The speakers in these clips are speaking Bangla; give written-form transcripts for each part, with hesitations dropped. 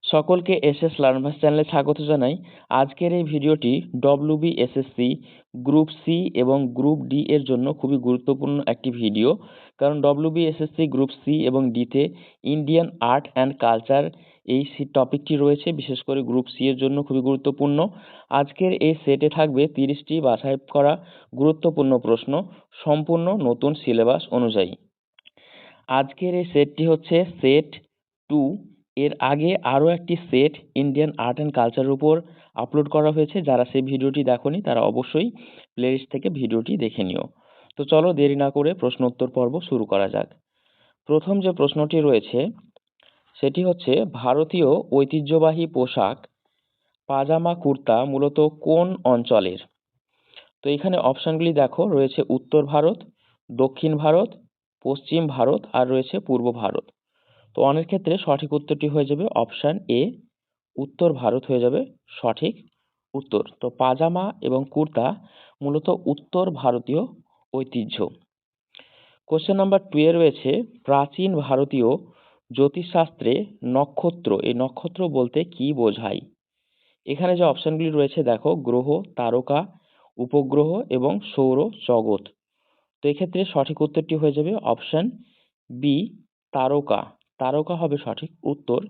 সকলকে এসএস লার্নার্স চ্যানেলে স্বাগত জানাই। আজকের এই ভিডিওটি ডব্লিউবিএসএসসি গ্রুপ সি এবং গ্রুপ ডি এর জন্য খুবই গুরুত্বপূর্ণ একটি ভিডিও। কারণ ডব্লিউবিএসএসসি গ্রুপ সি এবং ডিতে ইন্ডিয়ান আর্ট অ্যান্ড কালচার এই টপিকটি রয়েছে, বিশেষ করে গ্রুপ সি এর জন্য খুবই গুরুত্বপূর্ণ। আজকের এই সেটে থাকবে 30টি বাছাই করা গুরুত্বপূর্ণ প্রশ্ন, সম্পূর্ণ নতুন সিলেবাস অনুযায়ী। আজকের এই সেটটি হচ্ছে সেট 2। এর আগে আরও একটি সেট ইন্ডিয়ান আর্ট অ্যান্ড কালচারের উপর আপলোড করা হয়েছে। যারা সেই ভিডিওটি দেখোনি তারা অবশ্যই প্লেলিস্ট থেকে ভিডিওটি দেখে নিও। তো চলো দেরি না করে প্রশ্ন উত্তর পর্ব শুরু করা যাক। প্রথম যে প্রশ্নটি রয়েছে সেটি হচ্ছে, ভারতীয় ঐতিহ্যবাহী পোশাক পাজামা কুর্তা মূলত কোন অঞ্চলের? তো এখানে অপশনগুলি দেখো, রয়েছে উত্তর ভারত, দক্ষিণ ভারত, পশ্চিম ভারত আর রয়েছে পূর্ব ভারত। তো অনেক ক্ষেত্রে সঠিক উত্তরটি হয়ে যাবে অপশন এ, উত্তর ভারত হয়ে যাবে সঠিক উত্তর। তো পাজামা এবং কুর্তা মূলত উত্তর ভারতীয় ঐতিহ্য। কোশ্চেন নাম্বার 2 এ রয়েছে, প্রাচীন ভারতীয় জ্যোতিষশাস্ত্রে নক্ষত্র, এই নক্ষত্র বলতে কি বোঝায়? এখানে যে অপশনগুলি রয়েছে দেখো, গ্রহ, তারকা, উপগ্রহ এবং সৌর জগৎ। তো এক্ষেত্রে সঠিক উত্তরটি হয়ে যাবে অপশন বি, তারকা। তারকা হবে সঠিক উত্তর।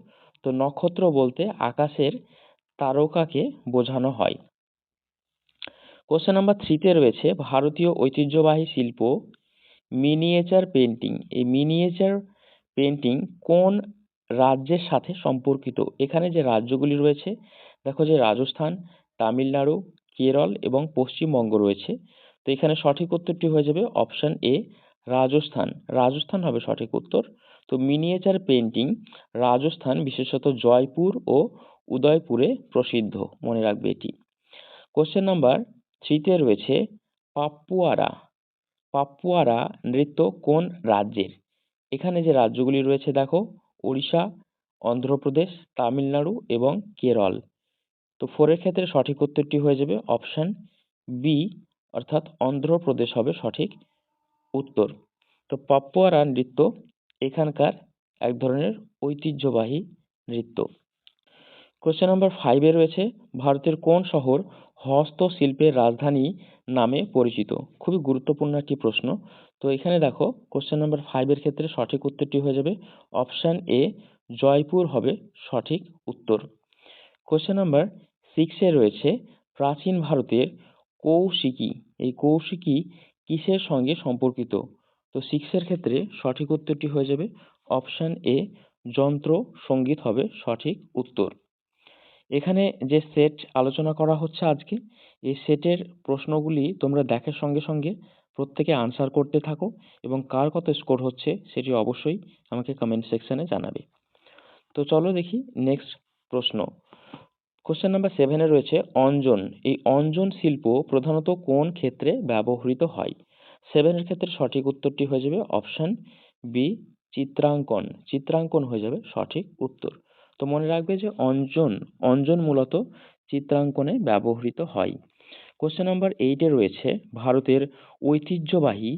তো নক্ষত্র বলতে আকাশের তারকাকে বোঝানো হয়। কোশ্চেন নাম্বার 3 তে রয়েছে, ভারতীয় ঐতিহ্যবাহী শিল্প মিনিয়েচার পেন্টিং, এই মিনিয়েচার পেন্টিং কোন রাজ্যের সাথে সম্পর্কিত? এখানে যে রাজ্যগুলি রয়েছে দেখো, যে রাজস্থান, তামিলনাড়ু, কেরল এবং পশ্চিমবঙ্গ রয়েছে। তো এখানে সঠিক উত্তরটি হয়ে যাবে অপশন এ, রাজস্থান। রাজস্থান হবে সঠিক উত্তর। তো মিনিয়েচার পেন্টিং রাজস্থান, বিশেষত জয়পুর ও উদয়পুরে প্রসিদ্ধ, মনে রাখবে এটি। কোশ্চেন নাম্বার 3 তে রয়েছে, পাপ্পুয়ারা, পাপ্পুয়ারা নৃত্য কোন রাজ্যের? এখানে যে রাজ্যগুলি রয়েছে দেখো, ওড়িশা, অন্ধ্রপ্রদেশ, তামিলনাড়ু এবং কেরল। তো 4 এর ক্ষেত্রে সঠিক উত্তরটি হয়ে যাবে অপশন বি, অর্থাৎ অন্ধ্রপ্রদেশ হবে সঠিক উত্তর। তো পাপ্পুয়ারা নৃত্য এখানকার এক ধরনের ঐতিহ্যবাহী নৃত্য। কোশ্চেন নাম্বার 5 এ রয়েছে, ভারতের কোন শহর হস্তশিল্পের রাজধানী নামে পরিচিত? খুবই গুরুত্বপূর্ণ একটি প্রশ্ন। তো এখানে দেখো, কোশ্চেন নাম্বার 5 এর ক্ষেত্রে সঠিক উত্তরটি হয়ে যাবে অপশন এ, জয়পুর হবে সঠিক উত্তর। কোশ্চেন নাম্বার 6 এ রয়েছে, প্রাচীন ভারতের কৌশিকী, এই কৌশিকী কিসের সঙ্গে সম্পর্কিত? তো 6 এর ক্ষেত্রে সঠিক উত্তরটি হয়ে যাবে অপশন এ, যন্ত্র সঙ্গীত হবে সঠিক উত্তর। এখানে যে সেট আলোচনা করা হচ্ছে আজকে, এই সেটের প্রশ্নগুলি তোমরা দেখার সঙ্গে সঙ্গে প্রত্যেকে আনসার করতে থাকো এবং কার কত স্কোর হচ্ছে সেটি অবশ্যই আমাকে কমেন্ট সেকশনে জানাবে। তো চলো দেখি নেক্সট প্রশ্ন। কোশ্চেন নাম্বার 7 এ রয়েছে, অঞ্জন, এই অঞ্জন শিল্প প্রধানত কোন ক্ষেত্রে ব্যবহৃত হয়? 7 এর ক্ষেত্রে সঠিক উত্তরটি হয়ে যাবে অপশন বি, চিত্রাঙ্কন। চিত্রাঙ্কন হয়ে যাবে সঠিক উত্তর। তো মনে রাখবে যে অঞ্জন, অঞ্জন মূলত চিত্রাঙ্কনে ব্যবহৃত হয়। কোশ্চেন নাম্বার 8 এ রয়েছে, ভারতের ঐতিহ্যবাহী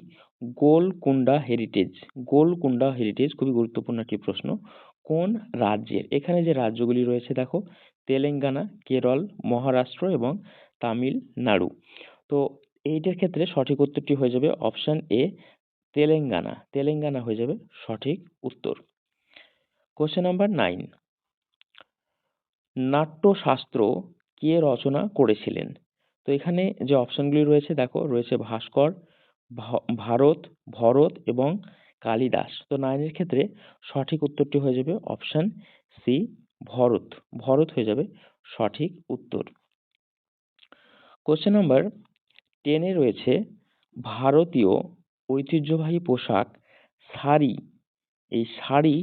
গোলকুন্ডা হেরিটেজ, গোলকুন্ডা হেরিটেজ খুবই গুরুত্বপূর্ণ একটি প্রশ্ন, কোন রাজ্যের? এখানে যে রাজ্যগুলি রয়েছে দেখো, তেলেঙ্গানা, কেরল, মহারাষ্ট্র এবং তামিলনাড়ু। তো এইটার ক্ষেত্রে সঠিক উত্তরটি হয়ে যাবে অপশন এ, তেলেঙ্গানা। তেলেঙ্গানা হয়ে যাবে সঠিক উত্তর। কোশ্চেন নাম্বার 9, নাট্যশাস্ত্র কে রচনা করেছিলেন? তো এখানে যে অপশনগুলি রয়েছে দেখো, রয়েছে ভাস্কর, ভারত, ভরত এবং কালিদাস। তো 9 এর ক্ষেত্রে সঠিক উত্তরটি হয়ে যাবে অপশন সি, ভরত। ভরত হয়ে যাবে সঠিক উত্তর। কোশ্চেন নাম্বার 10 এ রয়েছে, ভারতীয় ঐতিহ্যবাহী পোশাক শাড়ি, এই শাড়ি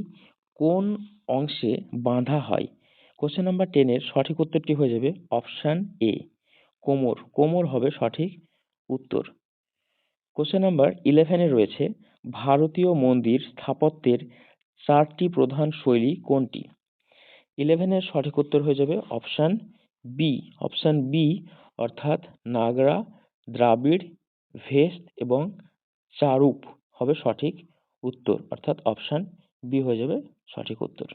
কোন অংশে বাঁধা হয়? কোশ্চেন নাম্বার 10 এর সঠিক উত্তরটি হয়ে যাবে অপশন এ, কোমর। কোমর হবে সঠিক উত্তর। কোশ্চেন নাম্বার 11 এ রয়েছে, ভারতীয় মন্দির স্থাপত্যের 4টি প্রধান শৈলী কোনটি? 11 এর সঠিক উত্তর হয়ে যাবে অপশন বি, অপশন বি, অর্থাৎ নাগরা, দ্রাবিড়, ভেস্ত এবং চারুপ হবে সঠিক উত্তর, অর্থাৎ অপশন বি হয়ে যাবে সঠিক উত্তর।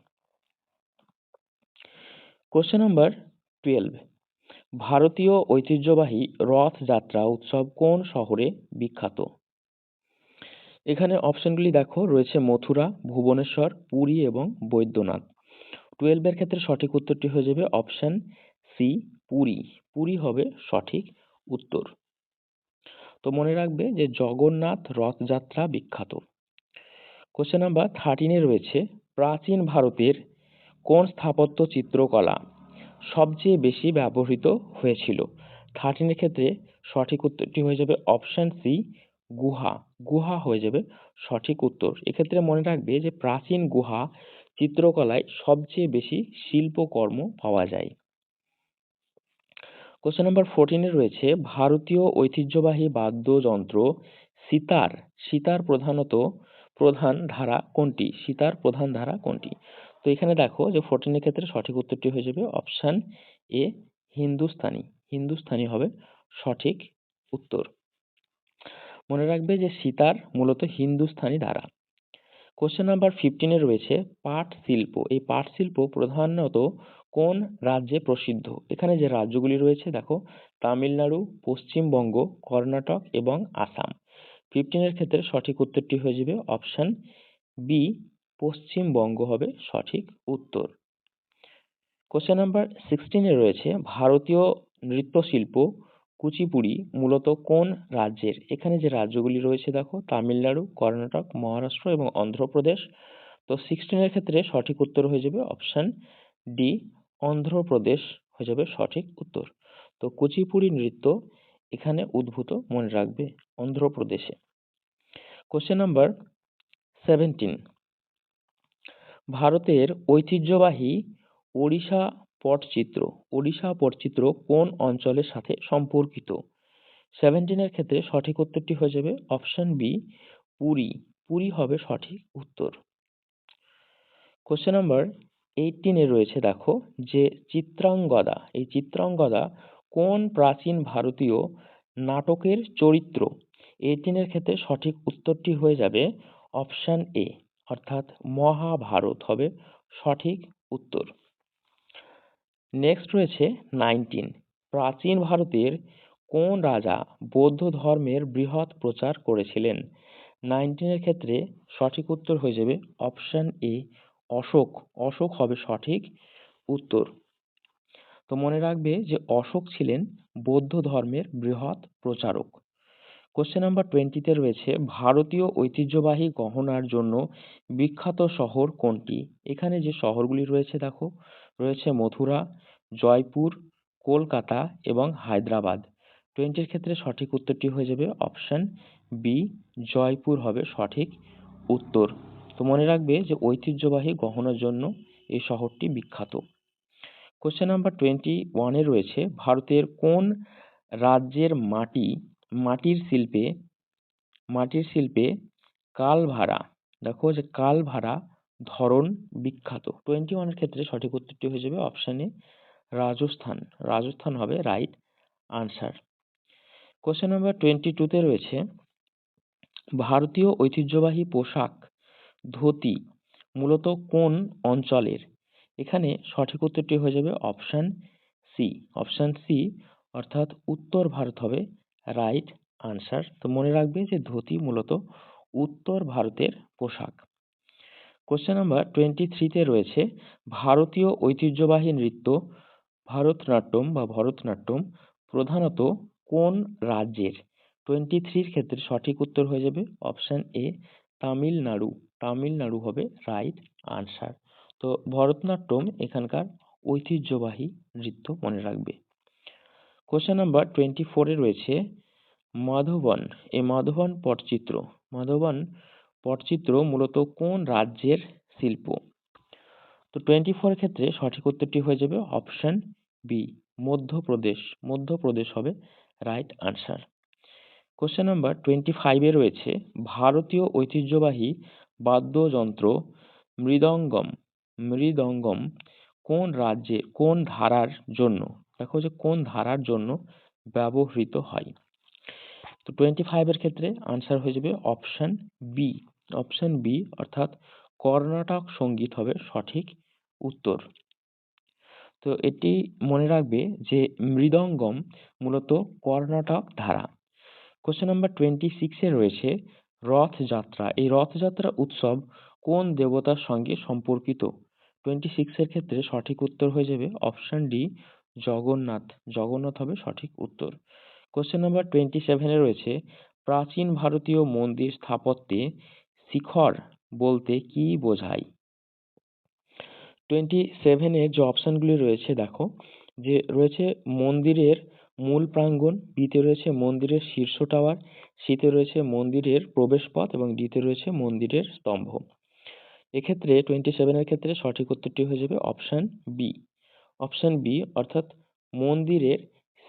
কোশ্চেন নাম্বার 12, ভারতীয় ঐতিহ্যবাহী রথযাত্রা উৎসব কোন শহরে বিখ্যাত? এখানে অপশনগুলি দেখো, রয়েছে মথুরা, ভুবনেশ্বর, পুরী এবং বৈদ্যনাথ। 12 এর ক্ষেত্রে সঠিক উত্তরটি হয়ে যাবে অপশন সি, পুরী। পুরী হবে সঠিক উত্তর। তো মনে রাখবে যে জগন্নাথ রথযাত্রা বিখ্যাত। কোশ্চেন নাম্বার 13 রয়েছে, প্রাচীন ভারতের কোন স্থাপত্য চিত্রকলা সবচেয়ে বেশি ব্যবহৃত হয়েছিল? 13 এর ক্ষেত্রে সঠিক উত্তরটি হয়ে যাবে অপশন সি, গুহা। গুহা হয়ে যাবে সঠিক উত্তর। এক্ষেত্রে মনে রাখবে যে প্রাচীন গুহা চিত্রকলায় সবচেয়ে বেশি শিল্পকর্ম পাওয়া যায়। কোশ্চেন নাম্বার 14 রয়েছে, ভারতীয় ঐতিহ্যবাহী বাদ্যযন্ত্র সিতার, সিতার প্রধান ধারা কোনটি? সিতার প্রধান ধারা কোনটি? তো এখানে দেখো যে 14 এর ক্ষেত্রে সঠিক উত্তরটি হয়ে যাবে অপশন এ, হিন্দুস্তানি। হিন্দুস্তানি হবে সঠিক উত্তর। মনে রাখবে যে সিতার মূলত হিন্দুস্তানি ধারা। কোশ্চেন নাম্বার 15 রয়েছে, পাট শিল্প। এই পাট শিল্প প্রধানত কোন রাজ্যে প্রসিদ্ধ? এখানে যে রাজ্যগুলি রয়েছে দেখো, তামিলনাড়ু, পশ্চিমবঙ্গ, কর্ণাটক এবং আসাম। 15 এর ক্ষেত্রে সঠিক উত্তরটি হয়ে যাবে অপশন বি, পশ্চিমবঙ্গ হবে সঠিক উত্তর। কোশ্চেন নাম্বার 16 রয়েছে, ভারতীয় নৃত্যশিল্প কুচিপুড়ি মূলত কোন রাজ্যের? এখানে যে রাজ্যগুলি রয়েছে দেখো, তামিলনাড়ু, কর্ণাটক, মহারাষ্ট্র এবং অন্ধ্রপ্রদেশ। তো 16 এর ক্ষেত্রে সঠিক উত্তর হয়ে যাবে অপশন ডি, অন্ধ্রপ্রদেশ হয়ে যাবে সঠিক উত্তর। তো কুচিপুড়ি নৃত্য এখানে উদ্ভূত, মনে রাখবে, অন্ধ্রপ্রদেশে। কোশ্চেন নাম্বার 17, ভারতের ঐতিহ্যবাহী ওড়িশা পটচিত্র, ওড়িশা পটচিত্র কোন অঞ্চলের সাথে সম্পর্কিত? 17 এর ক্ষেত্রে সঠিক উত্তরটি হয়ে যাবে অপশন বি, পুরী। পুরী হবে সঠিক উত্তর। কোশ্চেন নাম্বার 18 রয়েছে দেখো, যে চিত্রাঙ্গদা, এই চিত্রাঙ্গদা কোন প্রাচীন ভারতীয় নাটকের চরিত্র? 18 এর ক্ষেত্রে সঠিক উত্তরটি হয়ে যাবে অপশন এ, অর্থাৎ মহাভারত হবে সঠিক উত্তর। নেক্সট রয়েছে 19, প্রাচীন ভারতের কোন রাজা বৌদ্ধ ধর্মের বৃহৎ প্রচার করেছিলেন? 19 এর ক্ষেত্রে সঠিক উত্তর হয়ে যাবে অপশন এ, অশোক। অশোক হবে সঠিক উত্তর। তো মনে রাখবে যে অশোক ছিলেন বৌদ্ধ ধর্মের বৃহৎ প্রচারক। কোশ্চেন নাম্বার 20 তে রয়েছে, ভারতীয় ঐতিহ্যবাহী গহনার জন্য বিখ্যাত শহর কোনটি? এখানে যে শহরগুলি রয়েছে দেখো, রয়েছে মথুরা, জয়পুর, কলকাতা এবং হায়দ্রাবাদ। 20 এর ক্ষেত্রে সঠিক উত্তরটি হয়ে যাবে অপশন বি, জয়পুর হবে সঠিক উত্তর। তো মনে রাখবে যে ঐতিহ্যবাহী গহনার জন্য এই শহরটি বিখ্যাত। কোশ্চেন নাম্বার 21 রয়েছে, ভারতের কোন রাজ্যের মাটির শিল্পে কালভারা, দেখো যে কালভারা ধরন বিখ্যাত? 21 এর ক্ষেত্রে সঠিক উত্তরটি হয়ে যাবে অপশন এ, রাজস্থান। রাজস্থান হবে রাইট আনসার। কোশ্চেন নাম্বার 22 তে রয়েছে, ভারতীয় ঐতিহ্যবাহী পোশাক ধুতি মূলত কোন অঞ্চলের? এখানে সঠিক উত্তরটি হয়ে যাবে অপশন সি, অপশন সি, অর্থাৎ উত্তর ভারত হবে রাইট আনসার। তো মনে রাখবে যে ধুতি মূলত উত্তর ভারতের পোশাক। কোশ্চেন নাম্বার 23 তে রয়েছে, ভারতীয় ঐতিহ্যবাহী নৃত্য ভরতনাট্যম প্রধানত কোন রাজ্যের? 23 এর ক্ষেত্রে সঠিক উত্তর হয়ে যাবে অপশন এ, তামিলনাড়ু। তামিলনাড়ু হবে রাইট আনসার। তো ভরতনাট্যম এখানকার ঐতিহ্যবাহী নৃত্য, মনে রাখবে। কোশ্চেন নাম্বার 24 এ রয়েছে, মাধবন। এই মাধবন পটচিত্র মূলত কোন রাজ্যের শিল্প? তো 24 এর ক্ষেত্রে সঠিক উত্তরটি হয়ে যাবে অপশন বি, মধ্যপ্রদেশ। মধ্যপ্রদেশ হবে রাইট আনসার। কোশ্চেন নাম্বার 25 এ রয়েছে, ভারতীয় ঐতিহ্যবাহী বাদ্যযন্ত্র মৃদঙ্গম কোন ধারার জন্য, দেখো যে কোন ধারার জন্য ব্যবহৃত হয়? তো 25 এর ক্ষেত্রে আনসার হয়ে যাবে অপশন বি, অপশন বি, অর্থাৎ কর্ণাটক সঙ্গীত হবে সঠিক উত্তর। তো এটি মনে রাখবে যে মৃদঙ্গম মূলত কর্ণাটক ধারা। কোশ্চেন নাম্বার 26 এ রয়েছে রথযাত্রা। এই রথযাত্রা উৎসব কোন দেবতার সঙ্গে সম্পর্কিত? 26 এর ক্ষেত্রে সঠিক উত্তর হয়ে যাবে অপশন ডি জগন্নাথ। জগন্নাথ হবে সঠিক উত্তর। কোশ্চেন নাম্বার 27 এ রয়েছে প্রাচীন ভারতীয় মন্দির স্থাপত্যে শিখর বলতে কি বোঝায়? 27 এর যে অপশনগুলি রয়েছে দেখো, যে রয়েছে মন্দিরের মূল প্রাঙ্গণ, বিতে রয়েছে মন্দিরের শীর্ষ টাওয়ার, সিতে রয়েছে মন্দিরের প্রবেশপথ এবং ডিতে রয়েছে মন্দিরের স্তম্ভ। এক্ষেত্রে 27 এর ক্ষেত্রে সঠিক উত্তরটি হয়ে যাবে অপশন বি। অপশন বি অর্থাৎ মন্দিরের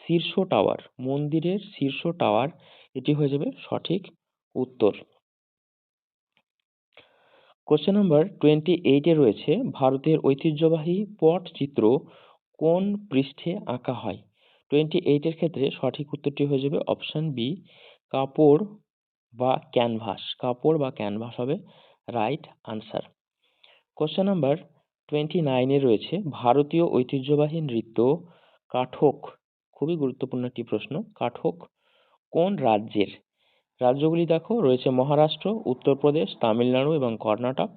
শীর্ষ টাওয়ার, মন্দিরের শীর্ষ টাওয়ার এটি হয়ে যাবে সঠিক উত্তর। কোশ্চেন নাম্বার 28 এ রয়েছে ভারতের ঐতিহ্যবাহী পটচিত্র কোন পৃষ্ঠে আঁকা হয়? 28 এর ক্ষেত্রে সঠিক উত্তরটি হয়ে যাবে অপশন বি কাপড় বা ক্যানভাস। কাপড় বা ক্যানভাস হবে রাইট আনসার। কোশ্চেন নাম্বার 29 এ রয়েছে ভারতীয় ঐতিহ্যবাহী নৃত্য কাঠক, খুবই গুরুত্বপূর্ণ একটি প্রশ্ন, কাঠক কোন রাজ্যের? রাজ্যগুলি দেখো রয়েছে মহারাষ্ট্র, উত্তরপ্রদেশ, তামিলনাড়ু এবং কর্ণাটক।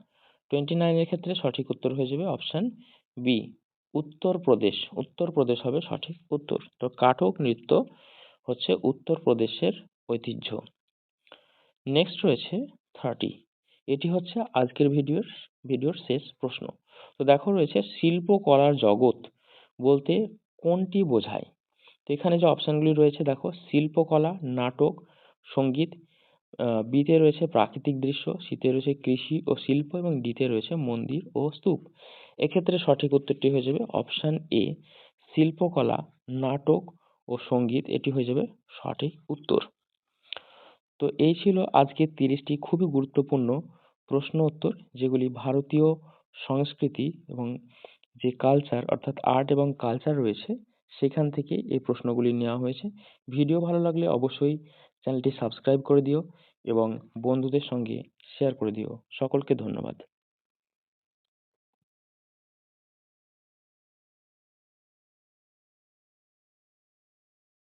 29 এর ক্ষেত্রে সঠিক উত্তর হয়ে যাবে অপশন বি উত্তরপ্রদেশ। উত্তরপ্রদেশ হবে সঠিক উত্তর। তো কাঠক নৃত্য হচ্ছে উত্তরপ্রদেশের ঐতিহ্য। নেক্সট রয়েছে 30, এটি হচ্ছে আজকের ভিডিওর শেষ প্রশ্ন। তো দেখো রয়েছে শিল্পকলার জগৎ বলতে কোনটি বোঝায়? তো এখানে যে অপশনগুলি রয়েছে দেখো শিল্পকলা, নাটক, সঙ্গীত, বিতে রয়েছে প্রাকৃতিক দৃশ্য, সিতে রয়েছে কৃষি ও শিল্প এবং ডিতে রয়েছে মন্দির ও স্তূপ। এক্ষেত্রে সঠিক উত্তরটি হয়ে যাবে অপশন এ শিল্পকলা, নাটক ও সঙ্গীত, এটি হয়ে যাবে সঠিক উত্তর। তো এই ছিল আজকের 30টি খুবই গুরুত্বপূর্ণ প্রশ্ন উত্তর, যেগুলি ভারতীয় সংস্কৃতি এবং যে কালচার অর্থাৎ আর্ট এবং কালচার রয়েছে সেখান থেকে এই প্রশ্নগুলি নেওয়া হয়েছে। ভিডিও ভালো লাগলে অবশ্যই চ্যানেলটি সাবস্ক্রাইব করে দিও এবং বন্ধুদের সঙ্গে শেয়ার করে দিও। সকলকে ধন্যবাদ।